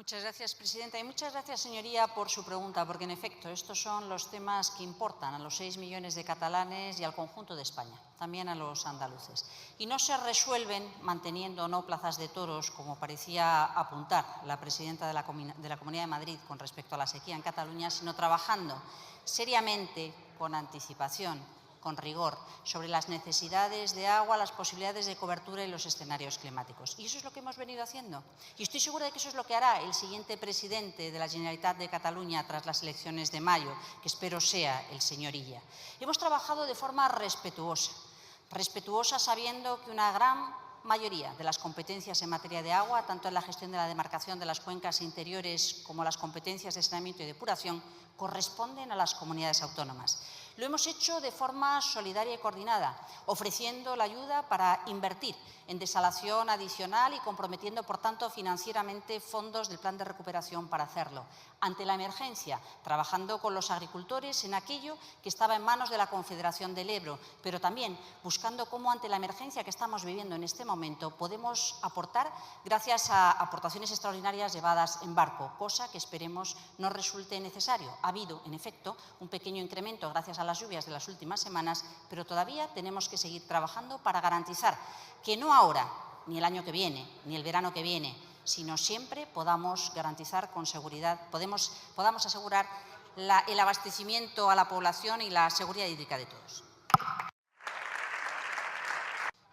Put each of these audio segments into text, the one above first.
Muchas gracias, presidenta. Y muchas gracias, señoría, por su pregunta, porque, en efecto, estos son los temas que importan a los 6 millones de catalanes y al conjunto de España, también a los andaluces. Y no se resuelven manteniendo no plazas de toros, como parecía apuntar la presidenta de la Comunidad de Madrid con respecto a la sequía en Cataluña, sino trabajando seriamente, con anticipación, con rigor, sobre las necesidades de agua, las posibilidades de cobertura y los escenarios climáticos. Y eso es lo que hemos venido haciendo. Y estoy segura de que eso es lo que hará el siguiente presidente de la Generalitat de Cataluña tras las elecciones de mayo, que espero sea el señor Illa. Hemos trabajado de forma respetuosa sabiendo que una gran mayoría de las competencias en materia de agua, tanto en la gestión de la demarcación de las cuencas interiores como las competencias de saneamiento y depuración, corresponden a las comunidades autónomas. Lo hemos hecho de forma solidaria y coordinada, ofreciendo la ayuda para invertir en desalación adicional y comprometiendo, por tanto, financieramente fondos del Plan de Recuperación para hacerlo. Ante la emergencia, trabajando con los agricultores en aquello que estaba en manos de la Confederación del Ebro, pero también buscando cómo, ante la emergencia que estamos viviendo en este momento, podemos aportar gracias a aportaciones extraordinarias llevadas en barco, cosa que esperemos no resulte necesario. Ha habido, en efecto, un pequeño incremento gracias a las lluvias de las últimas semanas, pero todavía tenemos que seguir trabajando para garantizar que no ahora, ni el año que viene, ni el verano que viene, sino siempre podamos garantizar con seguridad, podamos asegurar el abastecimiento a la población y la seguridad hídrica de todos.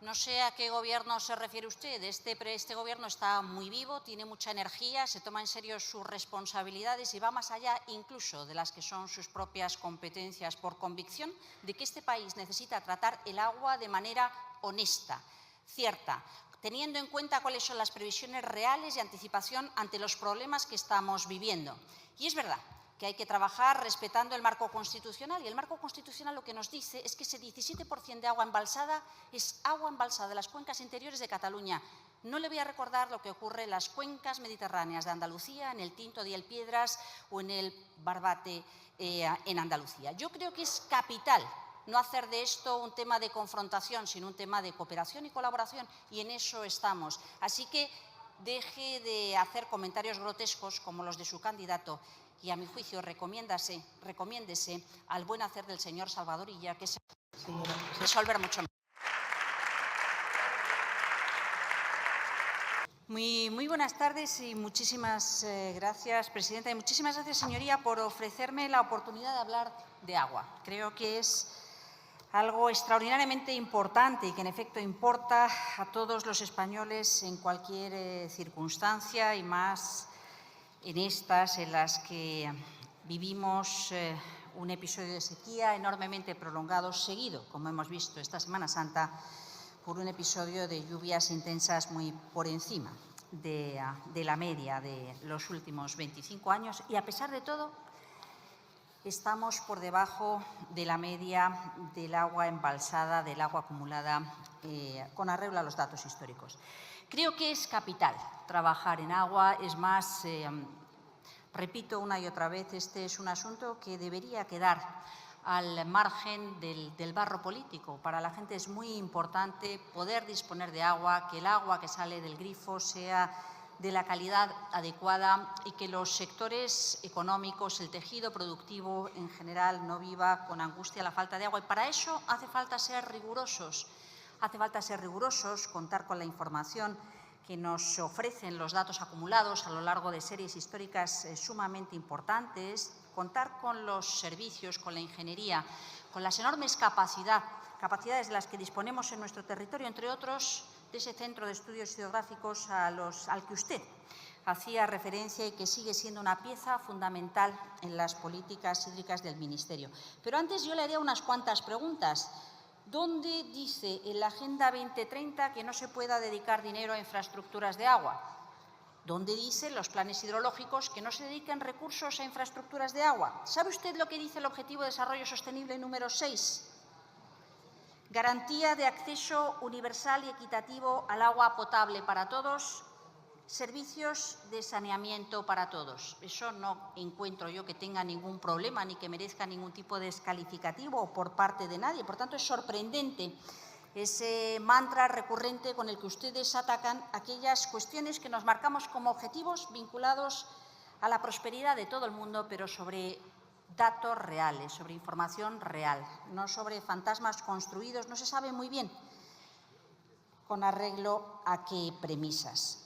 No sé a qué gobierno se refiere usted. Este gobierno está muy vivo, tiene mucha energía, se toma en serio sus responsabilidades y va más allá incluso de las que son sus propias competencias, por convicción de que este país necesita tratar el agua de manera honesta, cierta, teniendo en cuenta cuáles son las previsiones reales y anticipación ante los problemas que estamos viviendo. Y es verdad que hay que trabajar respetando el marco constitucional. Y el marco constitucional lo que nos dice es que ese 17% de agua embalsada es agua embalsada de las cuencas interiores de Cataluña. No le voy a recordar lo que ocurre en las cuencas mediterráneas de Andalucía, en el Tinto de Piedras o en el Barbate en Andalucía. Yo creo que es capital no hacer de esto un tema de confrontación, sino un tema de cooperación y colaboración, y en eso estamos. Así que deje de hacer comentarios grotescos como los de su candidato y, a mi juicio, recomiéndese al buen hacer del señor Salvador Illa, que se resolver mucho más. Muy buenas tardes y muchísimas gracias, presidenta, y muchísimas gracias, señoría, por ofrecerme la oportunidad de hablar de agua. Creo que es algo extraordinariamente importante y que, en efecto, importa a todos los españoles en cualquier circunstancia, y más en estas en las que vivimos un episodio de sequía enormemente prolongado, seguido, como hemos visto esta Semana Santa, por un episodio de lluvias intensas muy por encima de la media de los últimos 25 años. Y, a pesar de todo, estamos por debajo de la media del agua embalsada, del agua acumulada, con arreglo a los datos históricos. Creo que es capital trabajar en agua. Es más, repito una y otra vez, este es un asunto que debería quedar al margen del barro político. Para la gente es muy importante poder disponer de agua, que el agua que sale del grifo sea de la calidad adecuada y que los sectores económicos, el tejido productivo en general, no viva con angustia la falta de agua. Y para eso hace falta ser rigurosos. Hace falta ser rigurosos, contar con la información que nos ofrecen los datos acumulados a lo largo de series históricas sumamente importantes, contar con los servicios, con la ingeniería, con las enormes capacidades de las que disponemos en nuestro territorio, entre otros, de ese Centro de Estudios Hidrográficos al que usted hacía referencia y que sigue siendo una pieza fundamental en las políticas hídricas del Ministerio. Pero antes yo le haría unas cuantas preguntas. ¿Dónde dice en la Agenda 2030 que no se pueda dedicar dinero a infraestructuras de agua? ¿Dónde dice en los planes hidrológicos que no se dediquen recursos a infraestructuras de agua? ¿Sabe usted lo que dice el Objetivo de Desarrollo Sostenible número 6? Garantía de acceso universal y equitativo al agua potable para todos, servicios de saneamiento para todos. Eso no encuentro yo que tenga ningún problema ni que merezca ningún tipo de descalificativo por parte de nadie. Por tanto, es sorprendente ese mantra recurrente con el que ustedes atacan aquellas cuestiones que nos marcamos como objetivos vinculados a la prosperidad de todo el mundo, pero sobre datos reales, sobre información real, no sobre fantasmas construidos, no se sabe muy bien con arreglo a qué premisas.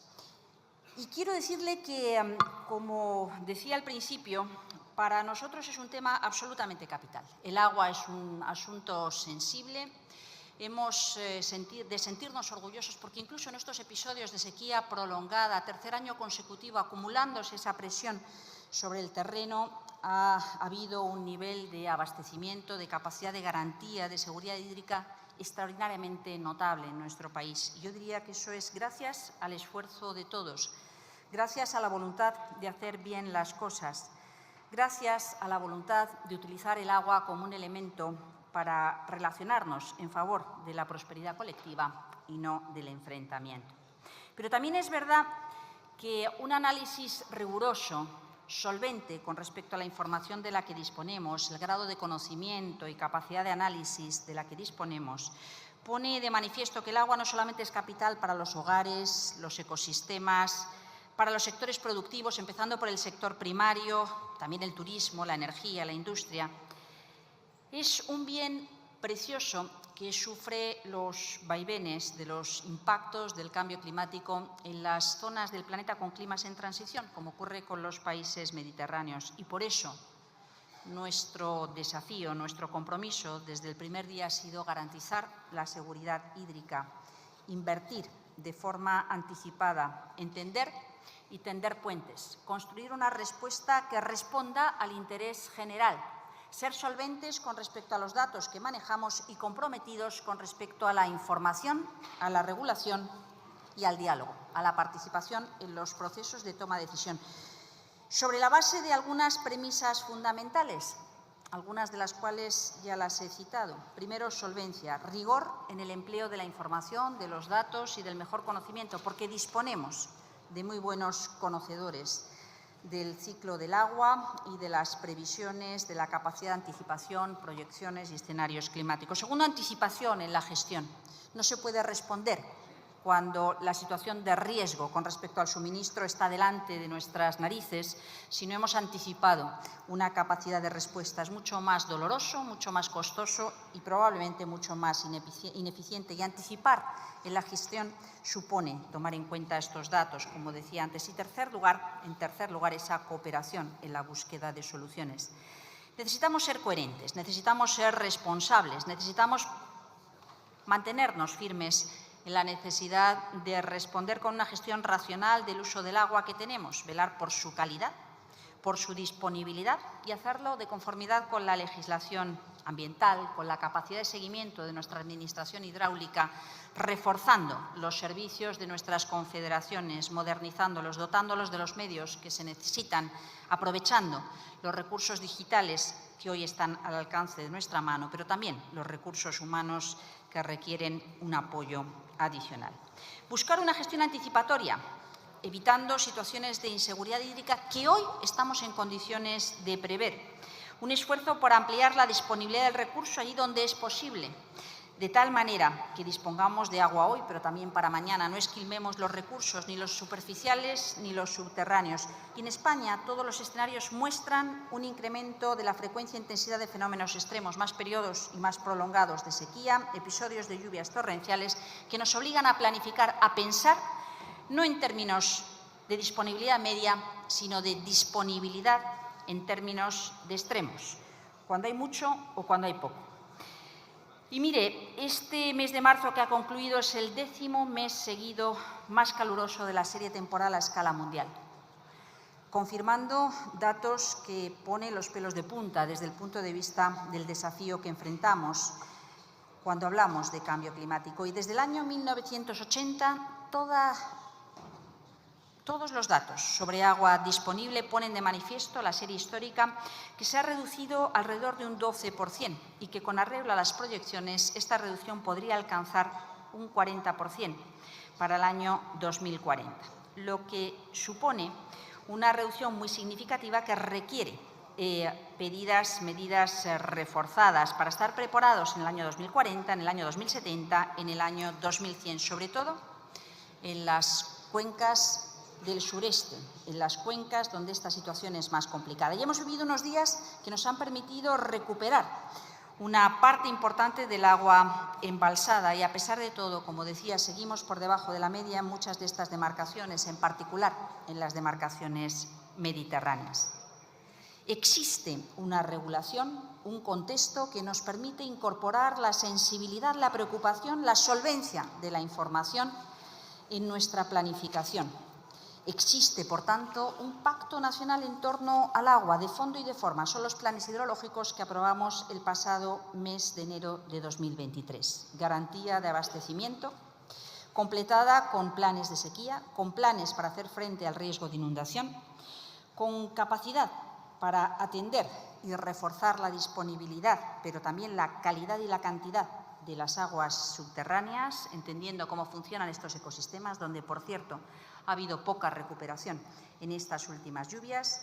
Y quiero decirle que, como decía al principio, para nosotros es un tema absolutamente capital. El agua es un asunto sensible. Hemos de sentirnos orgullosos porque incluso en estos episodios de sequía prolongada, tercer año consecutivo, acumulándose esa presión sobre el terreno, ha habido un nivel de abastecimiento, de capacidad de garantía, de seguridad hídrica extraordinariamente notable en nuestro país. Yo diría que eso es gracias al esfuerzo de todos, gracias a la voluntad de hacer bien las cosas, gracias a la voluntad de utilizar el agua como un elemento para relacionarnos en favor de la prosperidad colectiva y no del enfrentamiento. Pero también es verdad que un análisis riguroso, solvente con respecto a la información de la que disponemos, el grado de conocimiento y capacidad de análisis de la que disponemos, pone de manifiesto que el agua no solamente es capital para los hogares, los ecosistemas, para los sectores productivos, empezando por el sector primario, también el turismo, la energía, la industria. Es un bien precioso que sufre los vaivenes de los impactos del cambio climático en las zonas del planeta con climas en transición, como ocurre con los países mediterráneos. Y por eso nuestro desafío, nuestro compromiso desde el primer día ha sido garantizar la seguridad hídrica, invertir de forma anticipada, entender y tender puentes, construir una respuesta que responda al interés general, ser solventes con respecto a los datos que manejamos y comprometidos con respecto a la información, a la regulación y al diálogo, a la participación en los procesos de toma de decisión, sobre la base de algunas premisas fundamentales, algunas de las cuales ya las he citado. Primero, solvencia, rigor en el empleo de la información, de los datos y del mejor conocimiento, porque disponemos de muy buenos conocedores del ciclo del agua y de las previsiones, de la capacidad de anticipación, proyecciones y escenarios climáticos. Segundo, anticipación en la gestión. No se puede responder cuando la situación de riesgo con respecto al suministro está delante de nuestras narices si no hemos anticipado una capacidad de respuesta. Es mucho más doloroso, mucho más costoso y probablemente mucho más ineficiente. Y anticipar en la gestión supone tomar en cuenta estos datos, como decía antes. Y en tercer lugar, esa cooperación en la búsqueda de soluciones. Necesitamos ser coherentes, necesitamos ser responsables, necesitamos mantenernos firmes en la necesidad de responder con una gestión racional del uso del agua que tenemos, velar por su calidad, por su disponibilidad y hacerlo de conformidad con la legislación ambiental, con la capacidad de seguimiento de nuestra Administración hidráulica, reforzando los servicios de nuestras confederaciones, modernizándolos, dotándolos de los medios que se necesitan, aprovechando los recursos digitales que hoy están al alcance de nuestra mano, pero también los recursos humanos que requieren un apoyo adicional. Buscar una gestión anticipatoria, evitando situaciones de inseguridad hídrica que hoy estamos en condiciones de prever. Un esfuerzo por ampliar la disponibilidad del recurso allí donde es posible, de tal manera que dispongamos de agua hoy, pero también para mañana. No esquilmemos los recursos, ni los superficiales ni los subterráneos. Y en España todos los escenarios muestran un incremento de la frecuencia e intensidad de fenómenos extremos, más periodos y más prolongados de sequía, episodios de lluvias torrenciales que nos obligan a planificar, a pensar, no en términos de disponibilidad media, sino de disponibilidad en términos de extremos, cuando hay mucho o cuando hay poco. Y mire, este mes de marzo que ha concluido es el 10º mes seguido más caluroso de la serie temporal a escala mundial, confirmando datos que ponen los pelos de punta desde el punto de vista del desafío que enfrentamos cuando hablamos de cambio climático. Y desde el año 1980, todos los datos sobre agua disponible ponen de manifiesto la serie histórica que se ha reducido alrededor de un 12% y que con arreglo a las proyecciones esta reducción podría alcanzar un 40% para el año 2040, lo que supone una reducción muy significativa que requiere medidas reforzadas para estar preparados en el año 2040, en el año 2070, en el año 2100, sobre todo en las cuencas del sureste, en las cuencas donde esta situación es más complicada. Y hemos vivido unos días que nos han permitido recuperar una parte importante del agua embalsada y, a pesar de todo, como decía, seguimos por debajo de la media en muchas de estas demarcaciones, en particular en las demarcaciones mediterráneas. Existe una regulación, un contexto que nos permite incorporar la sensibilidad, la preocupación, la solvencia de la información en nuestra planificación. Existe, por tanto, un pacto nacional en torno al agua, de fondo y de forma. Son los planes hidrológicos que aprobamos el pasado mes de enero de 2023. Garantía de abastecimiento, completada con planes de sequía, con planes para hacer frente al riesgo de inundación, con capacidad para atender y reforzar la disponibilidad, pero también la calidad y la cantidad de las aguas subterráneas, entendiendo cómo funcionan estos ecosistemas, donde, por cierto, ha habido poca recuperación en estas últimas lluvias.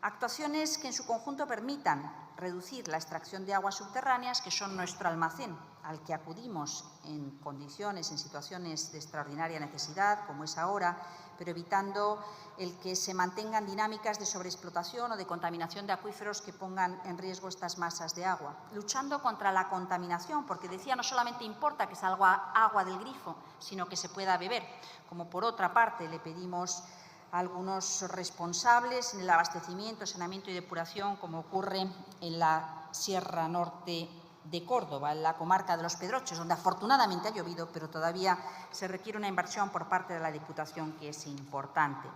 Actuaciones que en su conjunto permitan reducir la extracción de aguas subterráneas, que son nuestro almacén al que acudimos en condiciones, en situaciones de extraordinaria necesidad, como es ahora, pero evitando el que se mantengan dinámicas de sobreexplotación o de contaminación de acuíferos que pongan en riesgo estas masas de agua. Luchando contra la contaminación, porque decía, no solamente importa que salga agua del grifo, sino que se pueda beber, como por otra parte le pedimos a algunos responsables en el abastecimiento, saneamiento y depuración, como ocurre en la Sierra Norte de Córdoba, en la comarca de Los Pedroches, donde afortunadamente ha llovido, pero todavía se requiere una inversión por parte de la Diputación que es importante.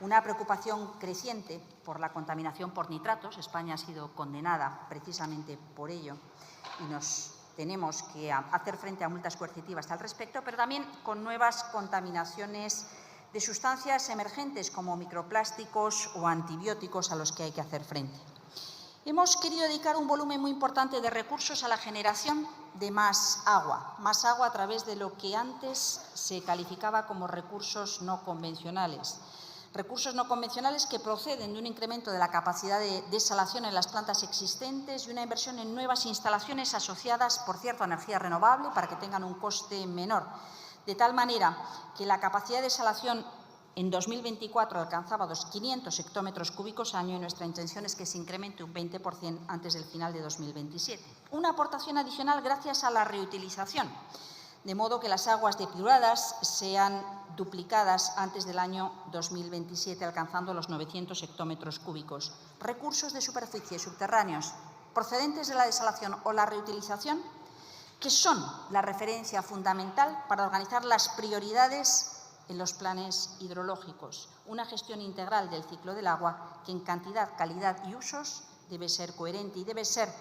Una preocupación creciente por la contaminación por nitratos. España ha sido condenada precisamente por ello y nos tenemos que hacer frente a multas coercitivas al respecto, pero también con nuevas contaminaciones de sustancias emergentes como microplásticos o antibióticos a los que hay que hacer frente. Hemos querido dedicar un volumen muy importante de recursos a la generación de más agua a través de lo que antes se calificaba como recursos no convencionales. Recursos no convencionales que proceden de un incremento de la capacidad de desalación en las plantas existentes y una inversión en nuevas instalaciones asociadas, por cierto, a energía renovable para que tengan un coste menor. De tal manera que la capacidad de desalación en 2024 alcanzaba los 500 hectómetros cúbicos año y nuestra intención es que se incremente un 20% antes del final de 2027. Una aportación adicional gracias a la reutilización, de modo que las aguas depuradas sean duplicadas antes del año 2027, alcanzando los 900 hectómetros cúbicos. Recursos de superficie subterráneos procedentes de la desalación o la reutilización, que son la referencia fundamental para organizar las prioridades en los planes hidrológicos. Una gestión integral del ciclo del agua que en cantidad, calidad y usos debe ser coherente y debe ser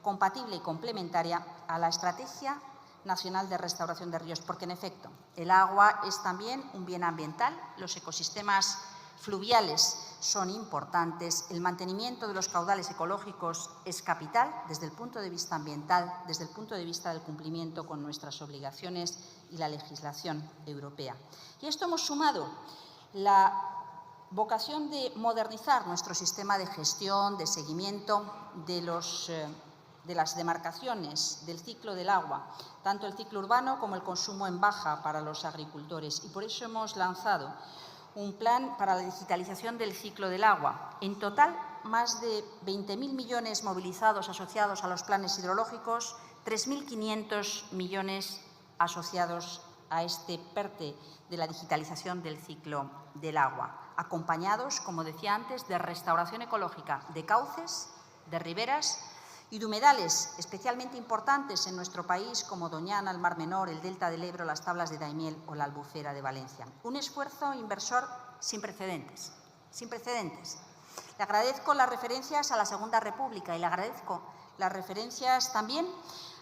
compatible y complementaria a la Estrategia Nacional de Restauración de Ríos, porque, en efecto, el agua es también un bien ambiental, los ecosistemas fluviales son importantes, el mantenimiento de los caudales ecológicos es capital desde el punto de vista ambiental, desde el punto de vista del cumplimiento con nuestras obligaciones y la legislación europea. Y a esto hemos sumado la vocación de modernizar nuestro sistema de gestión, de seguimiento de las demarcaciones del ciclo del agua, tanto el ciclo urbano como el consumo en baja para los agricultores. Y por eso hemos lanzado un plan para la digitalización del ciclo del agua. En total, más de 20.000 millones movilizados asociados a los planes hidrológicos, 3.500 millones asociados a este PERTE de la digitalización del ciclo del agua, acompañados, como decía antes, de restauración ecológica de cauces, de riberas y de humedales especialmente importantes en nuestro país, como Doñana, el Mar Menor, el Delta del Ebro, las Tablas de Daimiel o la Albufera de Valencia. Un esfuerzo inversor sin precedentes, sin precedentes. Le agradezco las referencias a la Segunda República y le agradezco las referencias también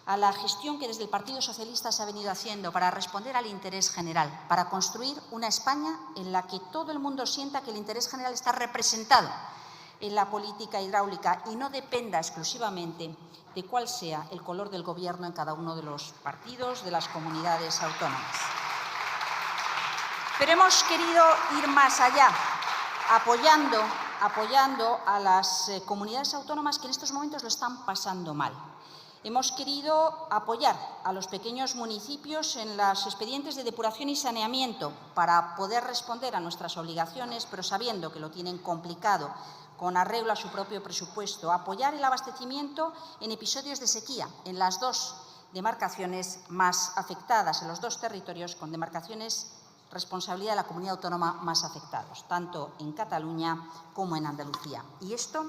a la gestión que desde el Partido Socialista se ha venido haciendo para responder al interés general, para construir una España en la que todo el mundo sienta que el interés general está representado en la política hidráulica y no dependa exclusivamente de cuál sea el color del Gobierno en cada uno de los partidos de las comunidades autónomas. Pero hemos querido ir más allá, apoyando apoyando a las comunidades autónomas que en estos momentos lo están pasando mal. Hemos querido apoyar a los pequeños municipios en los expedientes de depuración y saneamiento para poder responder a nuestras obligaciones, pero sabiendo que lo tienen complicado, con arreglo a su propio presupuesto. Apoyar el abastecimiento en episodios de sequía en las dos demarcaciones más afectadas, en los dos territorios con demarcaciones responsabilidad de la comunidad autónoma más afectados, tanto en Cataluña como en Andalucía. Y esto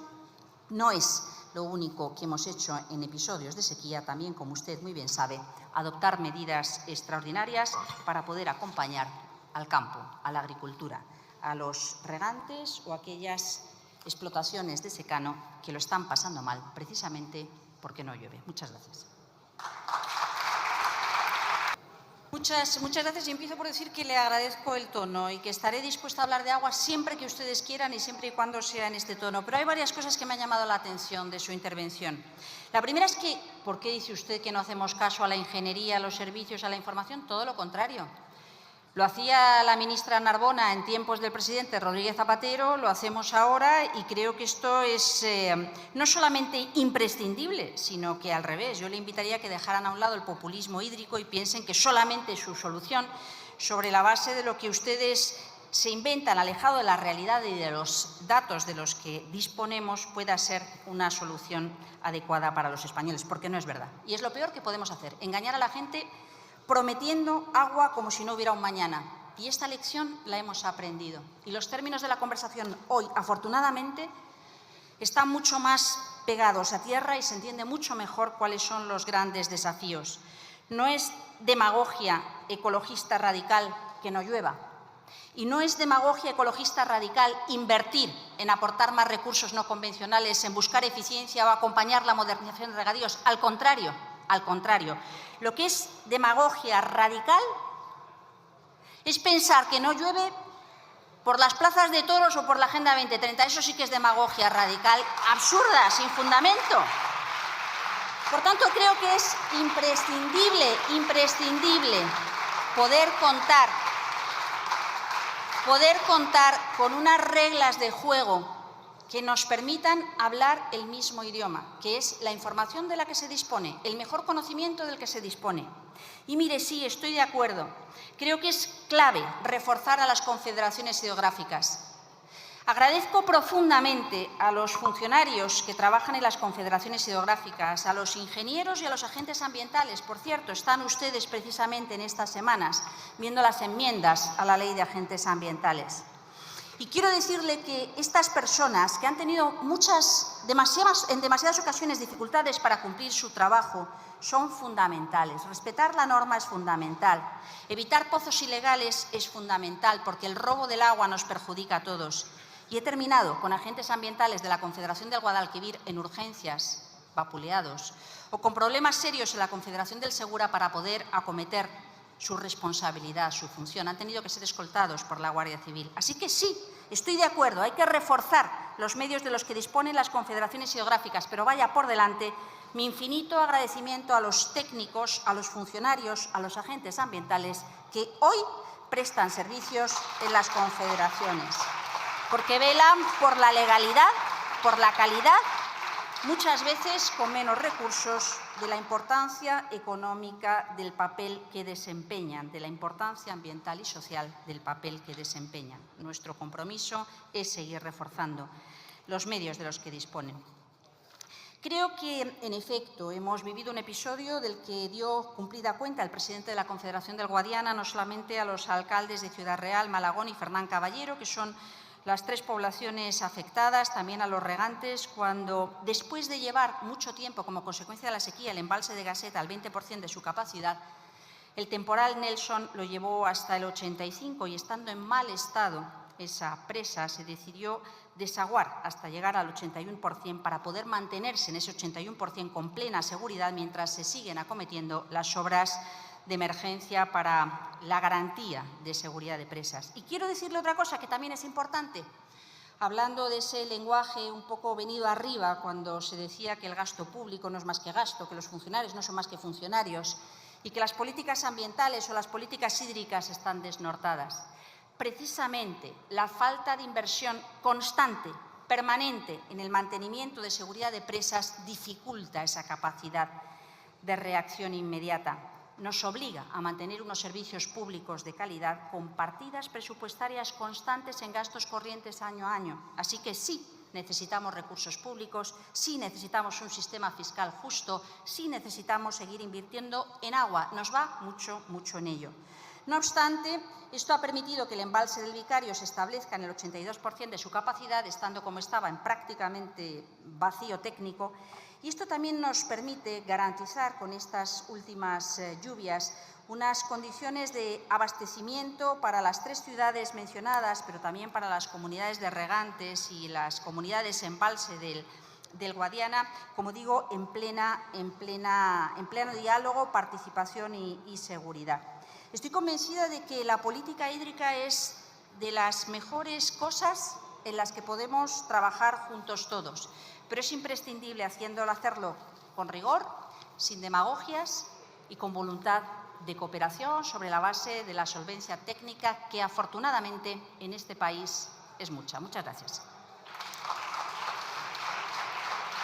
no es lo único que hemos hecho en episodios de sequía, también, como usted muy bien sabe, adoptar medidas extraordinarias para poder acompañar al campo, a la agricultura, a los regantes o a aquellas explotaciones de secano que lo están pasando mal, precisamente porque no llueve. Muchas gracias. Muchas gracias y empiezo por decir que le agradezco el tono y que estaré dispuesta a hablar de agua siempre que ustedes quieran y siempre y cuando sea en este tono. Pero hay varias cosas que me han llamado la atención de su intervención. La primera es que, ¿por qué dice usted que no hacemos caso a la ingeniería, a los servicios, a la información? Todo lo contrario. Lo hacía la ministra Narbona en tiempos del presidente Rodríguez Zapatero, lo hacemos ahora y creo que esto es no solamente imprescindible, sino que al revés. Yo le invitaría a que dejaran a un lado el populismo hídrico y piensen que solamente su solución, sobre la base de lo que ustedes se inventan, alejado de la realidad y de los datos de los que disponemos, pueda ser una solución adecuada para los españoles, porque no es verdad. Y es lo peor que podemos hacer, engañar a la gente prometiendo agua como si no hubiera un mañana. Y esta lección la hemos aprendido. Y los términos de la conversación hoy, afortunadamente, están mucho más pegados a tierra y se entiende mucho mejor cuáles son los grandes desafíos. No es demagogia ecologista radical que no llueva. Y no es demagogia ecologista radical invertir en aportar más recursos no convencionales, en buscar eficiencia o acompañar la modernización de regadíos. Al contrario. Lo que es demagogia radical es pensar que no llueve por las plazas de toros o por la Agenda 2030. Eso sí que es demagogia radical, absurda, sin fundamento. Por tanto, creo que es imprescindible poder contar con unas reglas de juego que nos permitan hablar el mismo idioma, que es la información de la que se dispone, el mejor conocimiento del que se dispone. Y mire, sí, estoy de acuerdo. Creo que es clave reforzar a las confederaciones hidrográficas. Agradezco profundamente a los funcionarios que trabajan en las confederaciones hidrográficas, a los ingenieros y a los agentes ambientales. Por cierto, están ustedes precisamente en estas semanas viendo las enmiendas a la Ley de Agentes Ambientales. Y quiero decirle que estas personas que han tenido en demasiadas ocasiones dificultades para cumplir su trabajo son fundamentales. Respetar la norma es fundamental. Evitar pozos ilegales es fundamental porque el robo del agua nos perjudica a todos. Y he terminado con agentes ambientales de la Confederación del Guadalquivir en urgencias, vapuleados, o con problemas serios en la Confederación del Segura para poder acometer su responsabilidad, su función. Han tenido que ser escoltados por la Guardia Civil. Así que sí, estoy de acuerdo, hay que reforzar los medios de los que disponen las confederaciones hidrográficas, pero vaya por delante mi infinito agradecimiento a los técnicos, a los funcionarios, a los agentes ambientales que hoy prestan servicios en las confederaciones, porque velan por la legalidad, por la calidad, muchas veces con menos recursos, de la importancia económica del papel que desempeñan, de la importancia ambiental y social del papel que desempeñan. Nuestro compromiso es seguir reforzando los medios de los que disponen. Creo que, en efecto, hemos vivido un episodio del que dio cumplida cuenta el presidente de la Confederación del Guadiana, no solamente a los alcaldes de Ciudad Real, Malagón y Fernán Caballero, que son las tres poblaciones afectadas, también a los regantes, cuando, después de llevar mucho tiempo como consecuencia de la sequía el embalse de Gasset al 20% de su capacidad, el temporal Nelson lo llevó hasta el 85% y, estando en mal estado esa presa, se decidió desaguar hasta llegar al 81% para poder mantenerse en ese 81% con plena seguridad mientras se siguen acometiendo las obras de emergencia para la garantía de seguridad de presas. Y quiero decirle otra cosa que también es importante. Hablando de ese lenguaje un poco venido arriba, cuando se decía que el gasto público no es más que gasto, que los funcionarios no son más que funcionarios y que las políticas ambientales o las políticas hídricas están desnortadas. Precisamente la falta de inversión constante permanente en el mantenimiento de seguridad de presas dificulta esa capacidad de reacción inmediata. Nos obliga a mantener unos servicios públicos de calidad con partidas presupuestarias constantes en gastos corrientes año a año. Así que sí, necesitamos recursos públicos, sí necesitamos un sistema fiscal justo, sí necesitamos seguir invirtiendo en agua. Nos va mucho, mucho en ello. No obstante, esto ha permitido que el embalse del Vicario se establezca en el 82% de su capacidad, estando como estaba en prácticamente vacío técnico. Y esto también nos permite garantizar con estas últimas lluvias unas condiciones de abastecimiento para las 3 ciudades mencionadas, pero también para las comunidades de regantes y las comunidades embalse del Guadiana, como digo, en pleno diálogo, participación y seguridad. Estoy convencida de que la política hídrica es de las mejores cosas en las que podemos trabajar juntos todos, pero es imprescindible hacerlo con rigor, sin demagogias y con voluntad de cooperación sobre la base de la solvencia técnica que, afortunadamente, en este país es mucha. Muchas gracias.